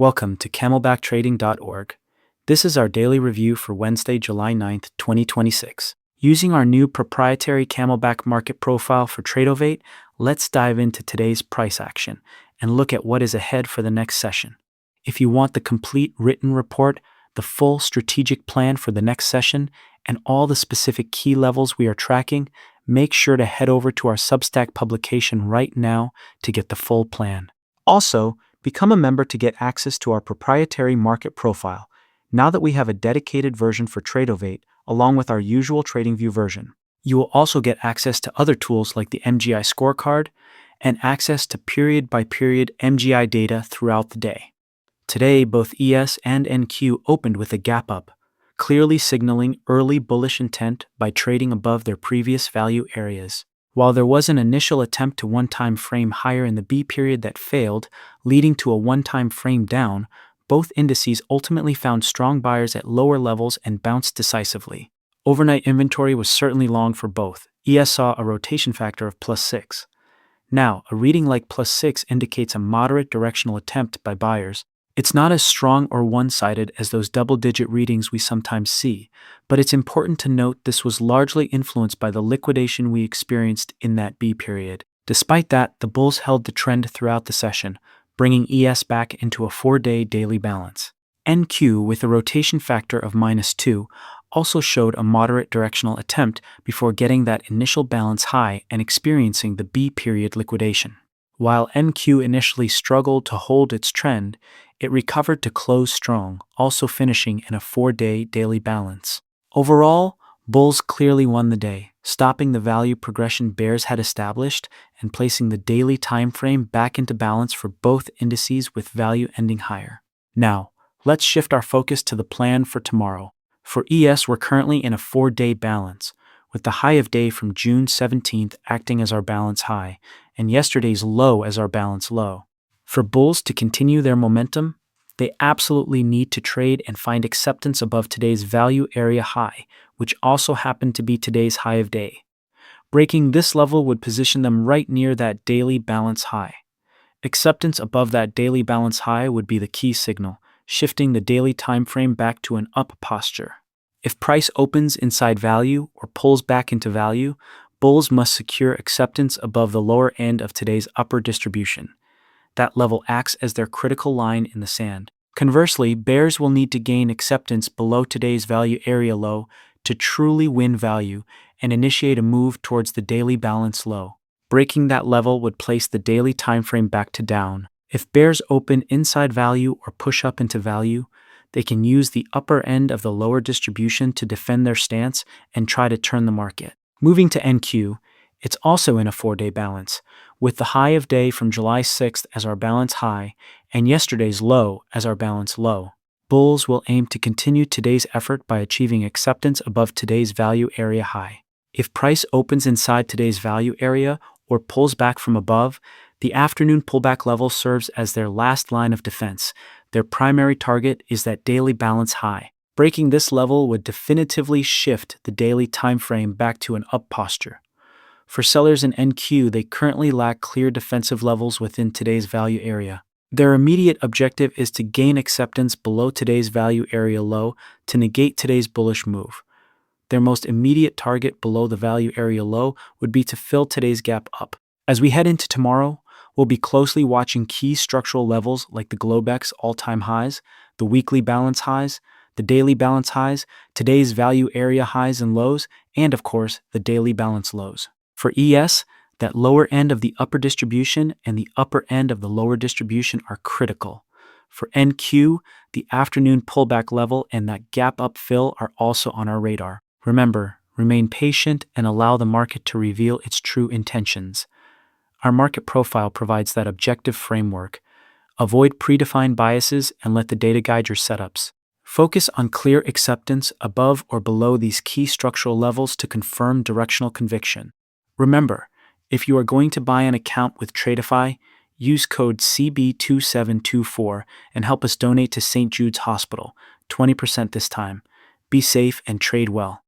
Welcome to CamelbackTrading.org. This is our daily review for Wednesday, July 9th, 2026. Using our new proprietary Camelback market profile for Tradovate, let's dive into today's price action and look at what is ahead for the next session. If you want the complete written report, the full strategic plan for the next session, and all the specific key levels we are tracking, make sure to head over to our Substack publication right now to get the full plan. Also, become a member to get access to our proprietary market profile, now that we have a dedicated version for Tradovate, along with our usual TradingView version. You will also get access to other tools like the MGI scorecard and access to period-by-period MGI data throughout the day. Today, both ES and NQ opened with a gap up, clearly signaling early bullish intent by trading above their previous value areas. While there was an initial attempt to one-time frame higher in the B period that failed, leading to a one-time frame down, both indices ultimately found strong buyers at lower levels and bounced decisively. Overnight inventory was certainly long for both. ES saw a rotation factor of +6. Now, a reading like +6 indicates a moderate directional attempt by buyers. It's not as strong or one-sided as those double-digit readings we sometimes see, but it's important to note this was largely influenced by the liquidation we experienced in that B period. Despite that, the bulls held the trend throughout the session, bringing ES back into a 4-day daily balance. NQ, with a rotation factor of -2, also showed a moderate directional attempt before getting that initial balance high and experiencing the B period liquidation. While NQ initially struggled to hold its trend, it recovered to close strong, also finishing in a 4-day daily balance. Overall, bulls clearly won the day, stopping the value progression bears had established and placing the daily time frame back into balance for both indices with value ending higher. Now, let's shift our focus to the plan for tomorrow. For ES, we're currently in a 4-day balance, with the high of day from June 17th acting as our balance high, and yesterday's low as our balance low. For bulls to continue their momentum, they absolutely need to trade and find acceptance above today's value area high, which also happened to be today's high of day. Breaking this level would position them right near that daily balance high. Acceptance above that daily balance high would be the key signal, shifting the daily time frame back to an up posture. If price opens inside value or pulls back into value, bulls must secure acceptance above the lower end of today's upper distribution. That level acts as their critical line in the sand. Conversely, bears will need to gain acceptance below today's value area low to truly win value and initiate a move towards the daily balance low. Breaking that level would place the daily time frame back to down. If bears open inside value or push up into value, they can use the upper end of the lower distribution to defend their stance and try to turn the market. Moving to NQ, it's also in a 4-day balance, with the high of day from July 6th as our balance high and yesterday's low as our balance low. Bulls will aim to continue today's effort by achieving acceptance above today's value area high. If price opens inside today's value area or pulls back from above, the afternoon pullback level serves as their last line of defense. Their primary target is that daily balance high. Breaking this level would definitively shift the daily time frame back to an up posture. For sellers in NQ, they currently lack clear defensive levels within today's value area. Their immediate objective is to gain acceptance below today's value area low to negate today's bullish move. Their most immediate target below the value area low would be to fill today's gap up. As we head into tomorrow, we'll be closely watching key structural levels like the Globex all-time highs, the weekly balance highs, the daily balance highs, today's value area highs and lows, and of course, the daily balance lows. For ES, that lower end of the upper distribution and the upper end of the lower distribution are critical. For NQ, the afternoon pullback level and that gap up fill are also on our radar. Remember, remain patient and allow the market to reveal its true intentions. Our market profile provides that objective framework. Avoid predefined biases and let the data guide your setups. Focus on clear acceptance above or below these key structural levels to confirm directional conviction. Remember, if you are going to buy an account with Tradify, use code CB2724 and help us donate to St. Jude's Hospital, 20% this time. Be safe and trade well.